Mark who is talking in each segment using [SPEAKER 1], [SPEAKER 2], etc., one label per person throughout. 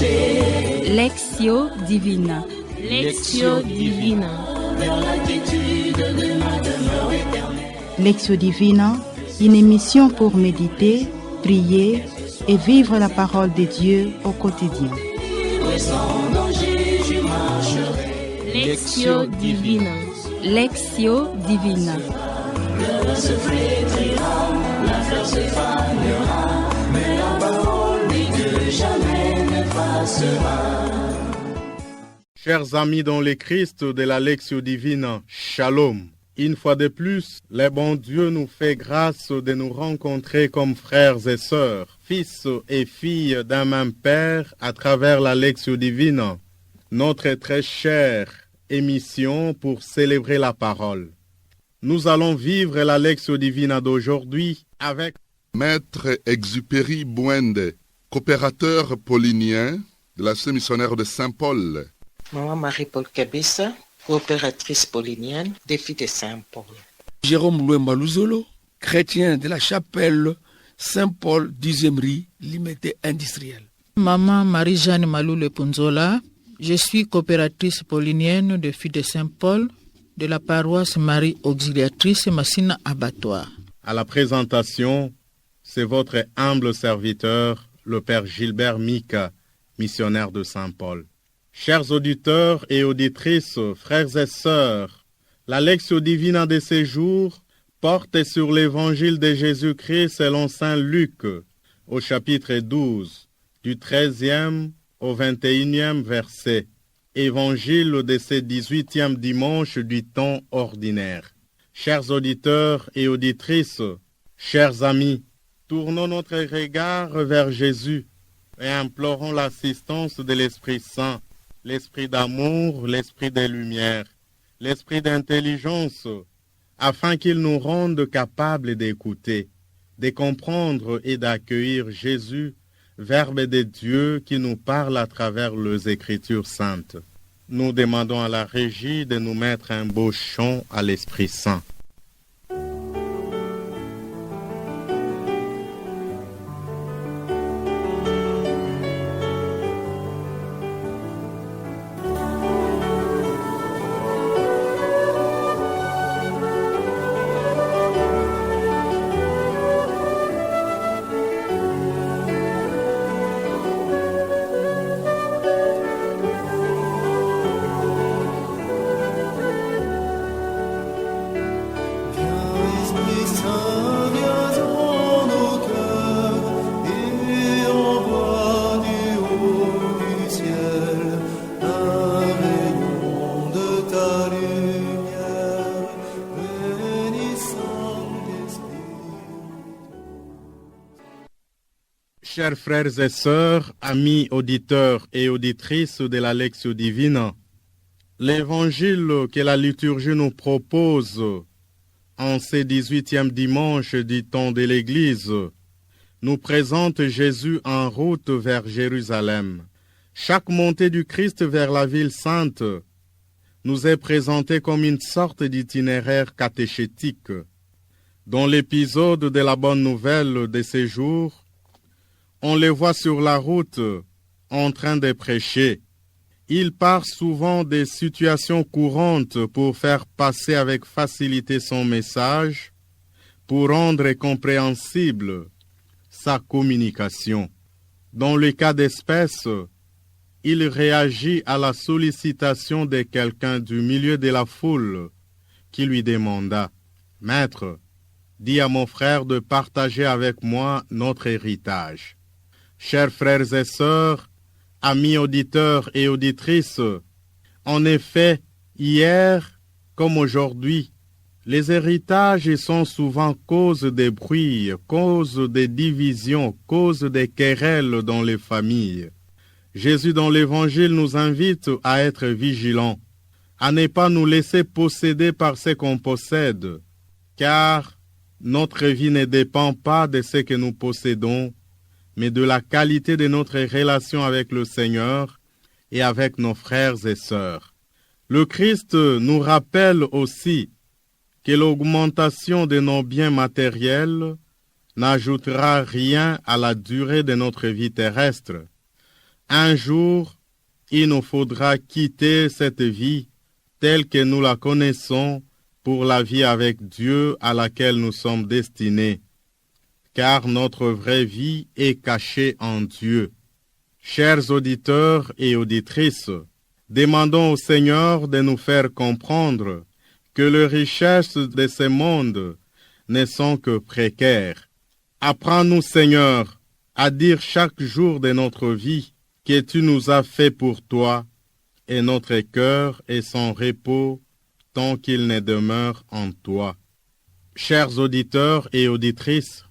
[SPEAKER 1] Lectio Divina.
[SPEAKER 2] Lectio Divina.
[SPEAKER 3] Lectio Divina, une émission pour méditer, prier et vivre la parole de Dieu au quotidien.
[SPEAKER 2] Lectio Divina.
[SPEAKER 1] Lectio Divina.
[SPEAKER 4] Chers amis dans le Christ de la Lectio Divina, Shalom. Une fois de plus, le bon Dieu nous fait grâce de nous rencontrer comme frères et sœurs, fils et filles d'un même Père à travers la Lectio Divina, notre très chère émission pour célébrer la parole. Nous allons vivre la Lectio Divina d'aujourd'hui avec
[SPEAKER 5] Maître Exupéry Bouende, coopérateur paulinien de la missionnaire de Saint-Paul.
[SPEAKER 6] Maman Marie-Paul Kabessa, coopératrice paulinienne des filles de Saint-Paul.
[SPEAKER 7] Jérôme Louemba Luzolo, chrétien de la chapelle Saint-Paul 10e rue, limité industrielle.
[SPEAKER 8] Maman Marie-Jeanne Malou Lepunzola, je suis coopératrice paulinienne des filles de Saint-Paul de la paroisse Marie Auxiliatrice Massina Abattoir.
[SPEAKER 4] à la présentation, c'est votre humble serviteur, le Père Gilbert Mika, missionnaire de Saint-Paul. Chers auditeurs et auditrices, frères et sœurs, la Lectio Divina de ces jours porte sur l'évangile de Jésus-Christ selon saint Luc, au chapitre 12, du 13e au 21e verset. Évangile de ce 18e dimanche du temps ordinaire. Chers auditeurs et auditrices, chers amis, tournons notre regard vers Jésus et implorons l'assistance de l'Esprit Saint, l'Esprit d'amour, l'Esprit de lumière, l'Esprit d'intelligence, afin qu'il nous rende capables d'écouter, de comprendre et d'accueillir Jésus, Verbe de Dieu qui nous parle à travers les Écritures saintes. Nous demandons à la Régie de nous mettre un beau chant à l'Esprit Saint. Chers frères et sœurs, amis auditeurs et auditrices de la Lectio Divina, l'évangile que la liturgie nous propose en ce 18e dimanche du temps de l'Église nous présente Jésus en route vers Jérusalem. Chaque montée du Christ vers la ville sainte nous est présentée comme une sorte d'itinéraire catéchétique. Dans l'épisode de la bonne nouvelle de ces jours, on les voit sur la route en train de prêcher. Il part souvent des situations courantes pour faire passer avec facilité son message, pour rendre compréhensible sa communication. Dans le cas d'espèce, il réagit à la sollicitation de quelqu'un du milieu de la foule qui lui demanda « Maître, dis à mon frère de partager avec moi notre héritage. » Chers frères et sœurs, amis auditeurs et auditrices, en effet, hier comme aujourd'hui, les héritages sont souvent cause de bruit, cause de divisions, cause de querelles dans les familles. Jésus dans l'Évangile nous invite à être vigilants, à ne pas nous laisser posséder par ce qu'on possède, car notre vie ne dépend pas de ce que nous possédons, mais de la qualité de notre relation avec le Seigneur et avec nos frères et sœurs. Le Christ nous rappelle aussi que l'augmentation de nos biens matériels n'ajoutera rien à la durée de notre vie terrestre. Un jour, il nous faudra quitter cette vie telle que nous la connaissons pour la vie avec Dieu à laquelle nous sommes destinés, car notre vraie vie est cachée en Dieu. Chers auditeurs et auditrices, demandons au Seigneur de nous faire comprendre que les richesses de ce monde ne sont que précaires. Apprends-nous, Seigneur, à dire chaque jour de notre vie que tu nous as fait pour toi, et notre cœur est sans repos tant qu'il ne demeure en toi. Chers auditeurs et auditrices,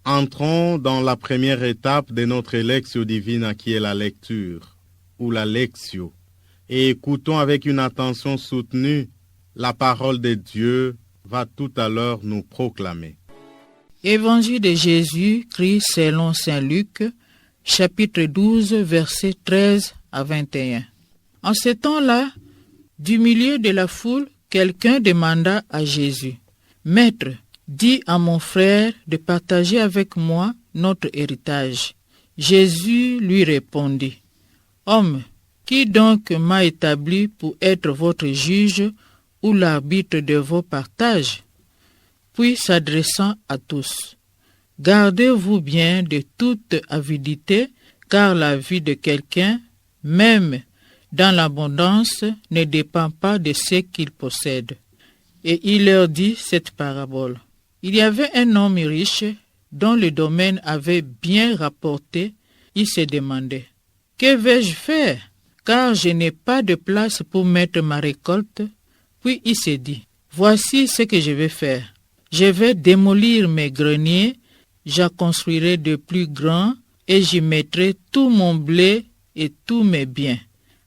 [SPEAKER 4] entrons dans la première étape de notre Lectio Divina qui est la lecture, ou la Lectio, et écoutons avec une attention soutenue la parole de Dieu va tout à l'heure nous proclamer.
[SPEAKER 8] Évangile de Jésus-Christ selon saint Luc, chapitre 12, versets 13 à 21. En ce temps-là, du milieu de la foule, quelqu'un demanda à Jésus, « Maître, dis à mon frère de partager avec moi notre héritage. » Jésus lui répondit, « Homme, qui donc m'a établi pour être votre juge ou l'arbitre de vos partages ?» Puis s'adressant à tous, « Gardez-vous bien de toute avidité, car la vie de quelqu'un, même dans l'abondance, ne dépend pas de ce qu'il possède. » Et il leur dit cette parabole. Il y avait un homme riche dont le domaine avait bien rapporté. Il se demandait, « Que vais-je faire, car je n'ai pas de place pour mettre ma récolte ?» Puis il se dit, « Voici ce que je vais faire. Je vais démolir mes greniers, j'en construirai de plus grands et j'y mettrai tout mon blé et tous mes biens.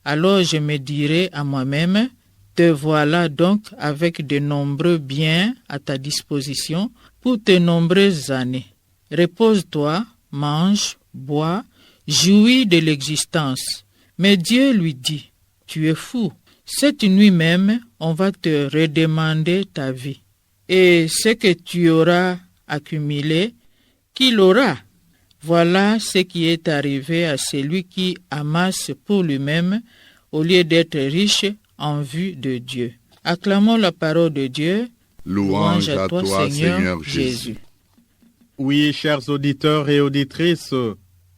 [SPEAKER 8] Alors je me dirai à moi-même, te voilà donc avec de nombreux biens à ta disposition pour de nombreuses années. Repose-toi, mange, bois, jouis de l'existence. » Mais Dieu lui dit, « Tu es fou. Cette nuit même, on va te redemander ta vie. Et ce que tu auras accumulé, qui l'aura? Voilà ce qui est arrivé à celui qui amasse pour lui-même au lieu d'être riche en vue de Dieu. » Acclamons la parole de Dieu.
[SPEAKER 5] Louange à toi, Seigneur Jésus.
[SPEAKER 4] Oui, chers auditeurs et auditrices,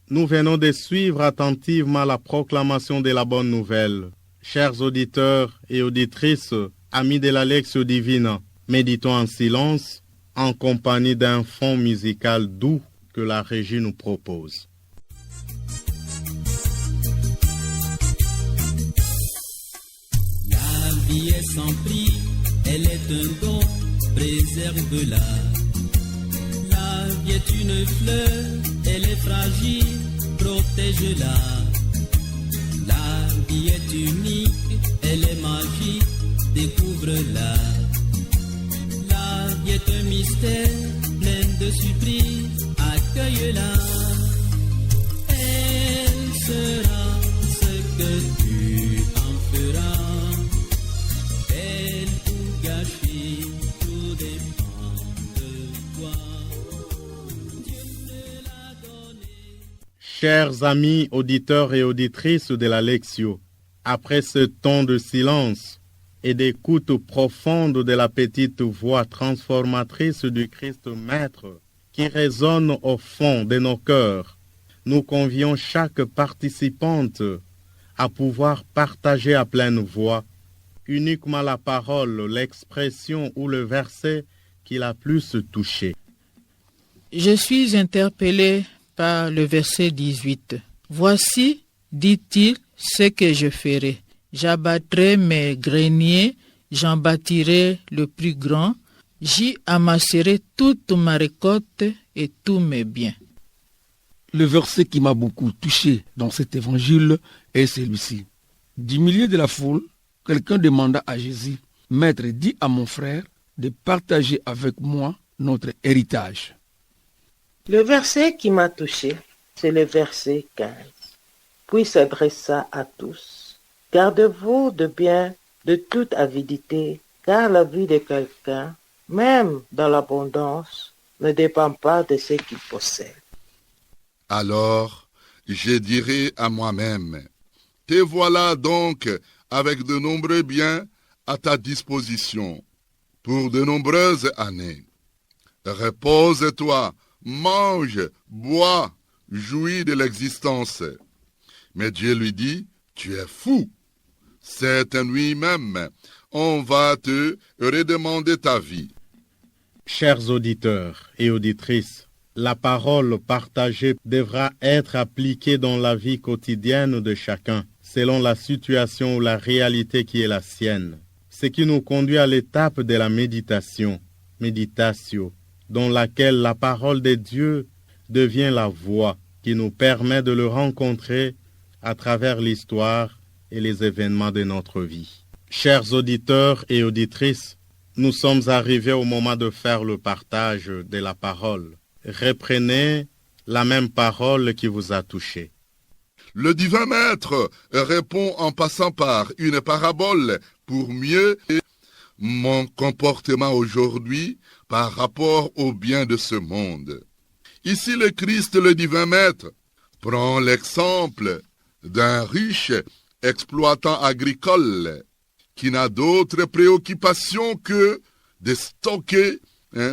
[SPEAKER 4] nous venons de suivre attentivement la proclamation de la bonne nouvelle. Chers auditeurs et auditrices, amis de la Lectio Divina, méditons en silence, en compagnie d'un fond musical doux que la régie nous propose.
[SPEAKER 9] La vie est sans prix, elle est un don, préserve-la. La vie est une fleur, elle est fragile, protège-la. La vie est unique, elle est magique, découvre-la. La vie est un mystère, plein de surprises, accueille-la. Elle sera ce que tu en feras. Elle pour gâcher, tout dépend de toi. Dieu ne l'a donné.
[SPEAKER 4] Chers amis auditeurs et auditrices de la Lectio, après ce temps de silence et d'écoute profonde de la petite voix transformatrice du Christ Maître qui résonne au fond de nos cœurs, nous convions chaque participante à pouvoir partager à pleine voix uniquement la parole, l'expression ou le verset qui l'a plus touché.
[SPEAKER 8] Je suis interpellé par le verset 18. « Voici, dit-il, ce que je ferai. J'abattrai mes greniers, j'en bâtirai le plus grand, j'y amasserai toute ma récolte et tous mes biens. »
[SPEAKER 7] Le verset qui m'a beaucoup touché dans cet évangile est celui-ci. Du milieu de la foule, quelqu'un demanda à Jésus, « Maître, dis à mon frère de partager avec moi notre héritage. »
[SPEAKER 6] Le verset qui m'a touché, c'est le verset 15. Puis s'adressa à tous. « Gardez-vous de bien de toute avidité, car la vie de quelqu'un, même dans l'abondance, ne dépend pas de ce qu'il possède. »
[SPEAKER 5] Alors, je dirai à moi-même, te voilà donc avec de nombreux biens à ta disposition pour de nombreuses années. Repose-toi, mange, bois, jouis de l'existence. Mais Dieu lui dit, tu es fou. Cette nuit même, on va te redemander ta vie.
[SPEAKER 4] Chers auditeurs et auditrices, la parole partagée devra être appliquée dans la vie quotidienne de chacun, selon la situation ou la réalité qui est la sienne. Ce qui nous conduit à l'étape de la méditation, méditatio, dans laquelle la parole de Dieu devient la voie qui nous permet de le rencontrer à travers l'histoire et les événements de notre vie. Chers auditeurs et auditrices, nous sommes arrivés au moment de faire le partage de la parole. Reprenez la même parole qui vous a touché.
[SPEAKER 5] Le divin maître répond en passant par une parabole pour mieux mon comportement aujourd'hui par rapport au bien de ce monde. Ici, le Christ, le divin maître, prend l'exemple d'un riche exploitant agricole qui n'a d'autre préoccupation que de stocker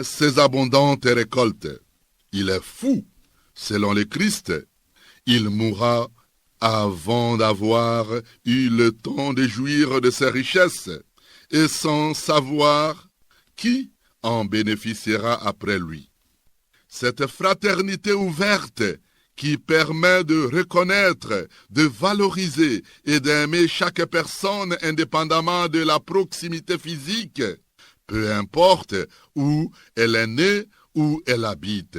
[SPEAKER 5] ses abondantes récoltes. Il est fou, selon le Christ. Il mourra avant d'avoir eu le temps de jouir de ses richesses et sans savoir qui en bénéficiera après lui. Cette fraternité ouverte qui permet de reconnaître, de valoriser et d'aimer chaque personne indépendamment de la proximité physique, peu importe où elle est née, où elle habite.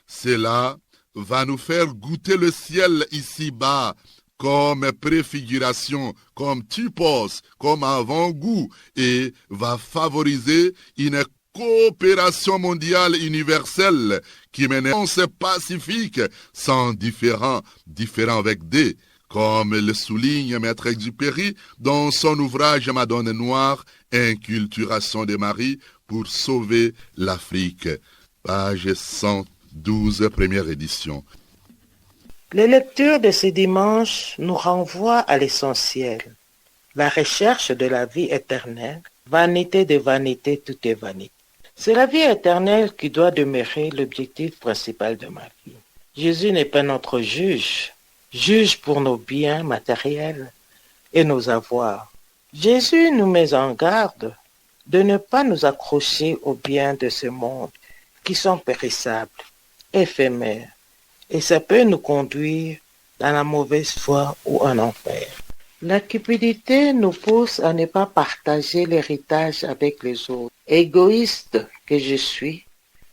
[SPEAKER 5] Cela va nous faire goûter le ciel ici-bas comme préfiguration, comme typos, comme avant-goût, et va favoriser une coopération mondiale universelle qui mène pacifique sans différent avec des, comme le souligne Maître Exupéry dans son ouvrage Madone Noire, Inculturation de Marie pour sauver l'Afrique, page 112, première édition.
[SPEAKER 6] Les lectures de ce dimanche nous renvoient à l'essentiel, la recherche de la vie éternelle, vanité de vanité, tout est vanité. C'est la vie éternelle qui doit demeurer l'objectif principal de ma vie. Jésus n'est pas notre juge pour nos biens matériels et nos avoirs. Jésus nous met en garde de ne pas nous accrocher aux biens de ce monde qui sont périssables, éphémères, et ça peut nous conduire dans la mauvaise foi ou en enfer. La cupidité nous pousse à ne pas partager l'héritage avec les autres. Égoïste que je suis,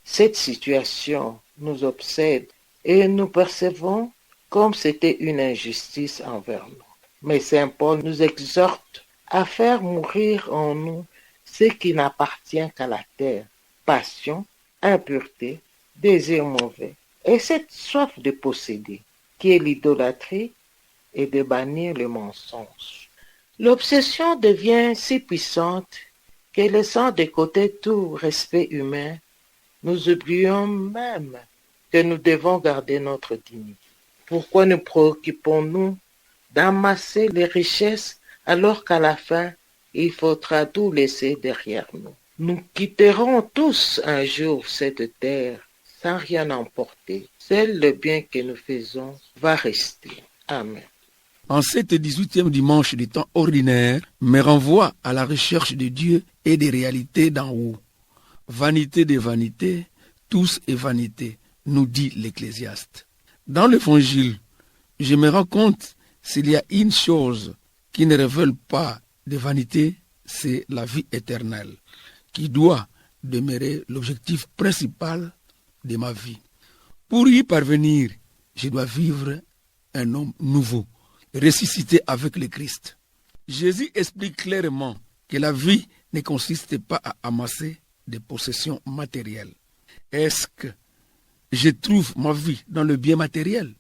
[SPEAKER 6] cette situation nous obsède et nous percevons comme c'était une injustice envers nous. Mais Saint Paul nous exhorte à faire mourir en nous ce qui n'appartient qu'à la terre, passion, impureté, désir mauvais, et cette soif de posséder, qui est l'idolâtrie, et de bannir le mensonge. L'obsession devient si puissante que laissant de côté tout respect humain, nous oublions même que nous devons garder notre dignité. Pourquoi nous préoccupons-nous d'amasser les richesses alors qu'à la fin, il faudra tout laisser derrière nous? Nous quitterons tous un jour cette terre sans rien emporter. Seul le bien que nous faisons va rester. Amen.
[SPEAKER 7] En cette 18e dimanche du temps ordinaire, me renvoie à la recherche de Dieu et des réalités d'en haut. Vanité des vanités, tous est vanité, nous dit l'Ecclésiaste. Dans l'Évangile, je me rends compte s'il y a une chose qui ne révèle pas de vanité, c'est la vie éternelle, qui doit demeurer l'objectif principal de ma vie. Pour y parvenir, je dois vivre un homme nouveau, ressuscité avec le Christ. Jésus explique clairement que la vie ne consiste pas à amasser des possessions matérielles. Est-ce que je trouve ma vie dans le bien matériel?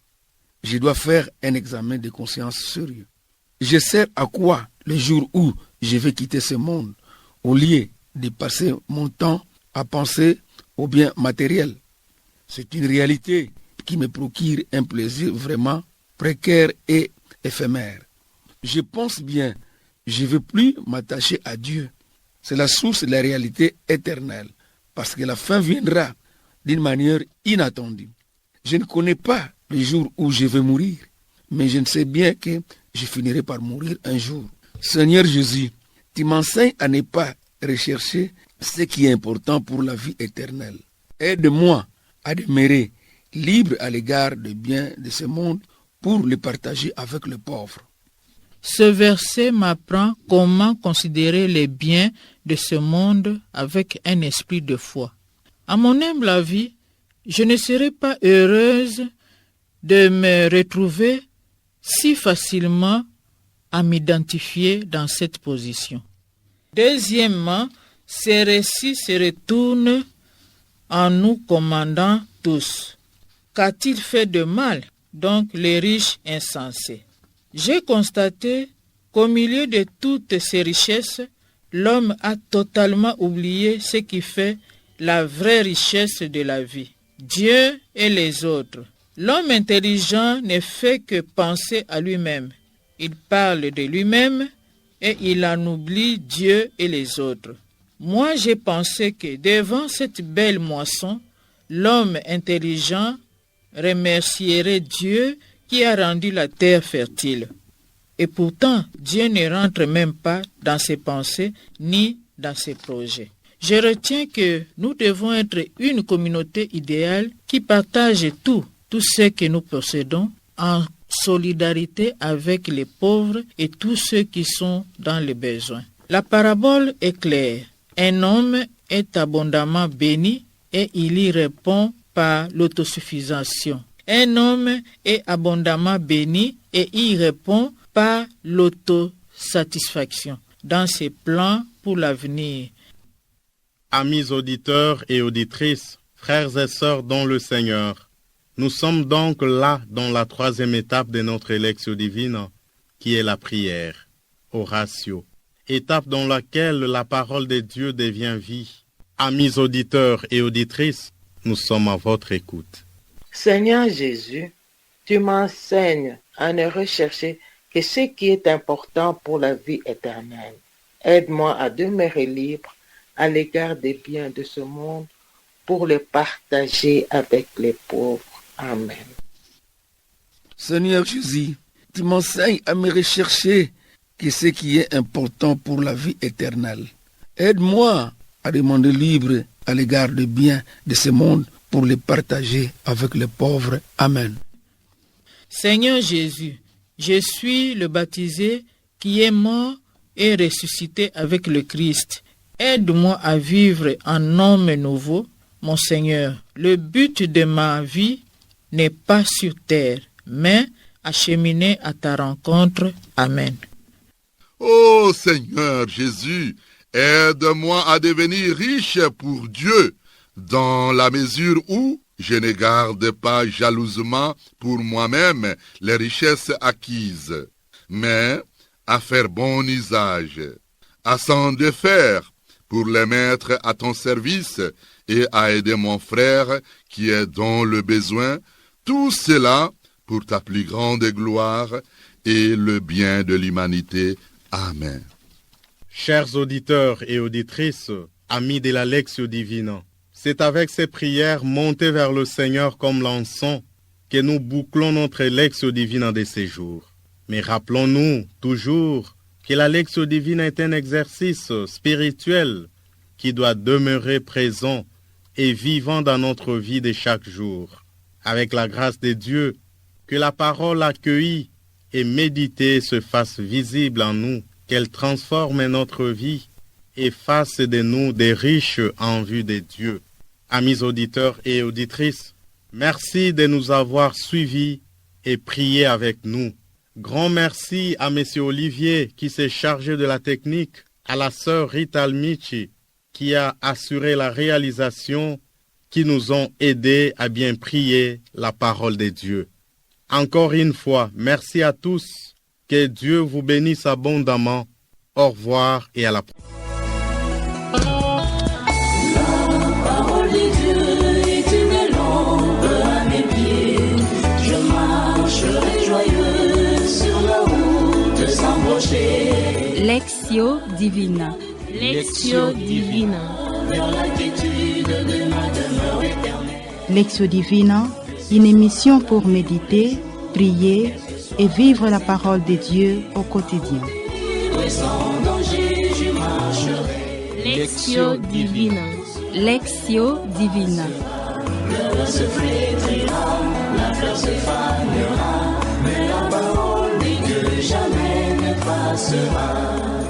[SPEAKER 7] Je dois faire un examen de conscience sérieux. Je sais à quoi le jour où je vais quitter ce monde, au lieu de passer mon temps à penser au bien matériel. C'est une réalité qui me procure un plaisir vraiment précaire et éphémère. Je pense bien, je ne veux plus m'attacher à Dieu. C'est la source de la réalité éternelle, parce que la fin viendra d'une manière inattendue. Je ne connais pas le jour où je vais mourir, mais je ne sais bien que je finirai par mourir un jour. Seigneur Jésus, tu m'enseignes à ne pas rechercher ce qui est important pour la vie éternelle. Aide-moi à demeurer libre à l'égard des biens de ce monde pour les partager avec les pauvres.
[SPEAKER 8] Ce verset m'apprend comment considérer les biens de ce monde avec un esprit de foi. À mon humble avis, je ne serais pas heureuse de me retrouver si facilement à m'identifier dans cette position. Deuxièmement, ces récits se retournent en nous commandant tous. Qu'a-t-il fait de mal, donc les riches insensés? J'ai constaté qu'au milieu de toutes ces richesses, l'homme a totalement oublié ce qui fait la vraie richesse de la vie, Dieu et les autres. L'homme intelligent ne fait que penser à lui-même. Il parle de lui-même et il en oublie Dieu et les autres. Moi, j'ai pensé que devant cette belle moisson, l'homme intelligent remercierait Dieu qui a rendu la terre fertile. Et pourtant, Dieu ne rentre même pas dans ses pensées ni dans ses projets. Je retiens que nous devons être une communauté idéale qui partage tout ce que nous possédons en solidarité avec les pauvres et tous ceux qui sont dans les besoins. La parabole est claire. Un homme est abondamment béni et il y répond par l'autosuffisance. Un homme est abondamment béni et il répond par l'autosatisfaction dans ses plans pour l'avenir.
[SPEAKER 4] Amis auditeurs et auditrices, frères et sœurs dans le Seigneur, nous sommes donc là dans la troisième étape de notre Lectio Divina, qui est la prière, oratio, étape dans laquelle la parole de Dieu devient vie. Amis auditeurs et auditrices, nous sommes à votre écoute.
[SPEAKER 6] Seigneur Jésus, tu m'enseignes à ne rechercher que ce qui est important pour la vie éternelle. Aide-moi à demeurer libre à l'égard des biens de ce monde pour les partager avec les pauvres. Amen.
[SPEAKER 7] Seigneur Jésus, tu m'enseignes à me rechercher que ce qui est important pour la vie éternelle. Aide-moi à demander libre à l'égard des biens de ce monde pour les partager avec les pauvres. Amen.
[SPEAKER 8] Seigneur Jésus, je suis le baptisé qui est mort et ressuscité avec le Christ. Aide-moi à vivre en homme nouveau, mon Seigneur. Le but de ma vie n'est pas sur terre, mais à cheminer à ta rencontre. Amen.
[SPEAKER 5] Ô Seigneur Jésus, aide-moi à devenir riche pour Dieu, dans la mesure où je ne garde pas jalousement pour moi-même les richesses acquises, mais à faire bon usage, à s'en défaire pour les mettre à ton service et à aider mon frère qui est dans le besoin, tout cela pour ta plus grande gloire et le bien de l'humanité. Amen.
[SPEAKER 4] Chers auditeurs et auditrices, amis de la Lectio Divina, c'est avec ces prières montées vers le Seigneur comme l'encens que nous bouclons notre Lectio Divina de ces jours. Mais rappelons-nous toujours que la Lectio Divina est un exercice spirituel qui doit demeurer présent et vivant dans notre vie de chaque jour. Avec la grâce de Dieu, que la parole accueillie et méditée se fasse visible en nous, qu'elle transforme notre vie et fasse de nous des riches en vue de Dieu. Amis auditeurs et auditrices, merci de nous avoir suivis et prié avec nous. Grand merci à M. Olivier qui s'est chargé de la technique, à la sœur Rita Almici qui a assuré la réalisation, qui nous ont aidés à bien prier la parole de Dieu. Encore une fois, merci à tous. Que Dieu vous bénisse abondamment. Au revoir et à la prochaine.
[SPEAKER 9] Joyeux
[SPEAKER 1] Lectio Divina.
[SPEAKER 2] Lectio Divina.
[SPEAKER 3] Lectio Divina, une émission pour méditer, prier et vivre la parole de Dieu au quotidien.
[SPEAKER 2] Lectio Divina.
[SPEAKER 1] Lectio Divina.
[SPEAKER 9] Se flétrira, la fleur se fanera, mais la parole dit que jamais ne passera.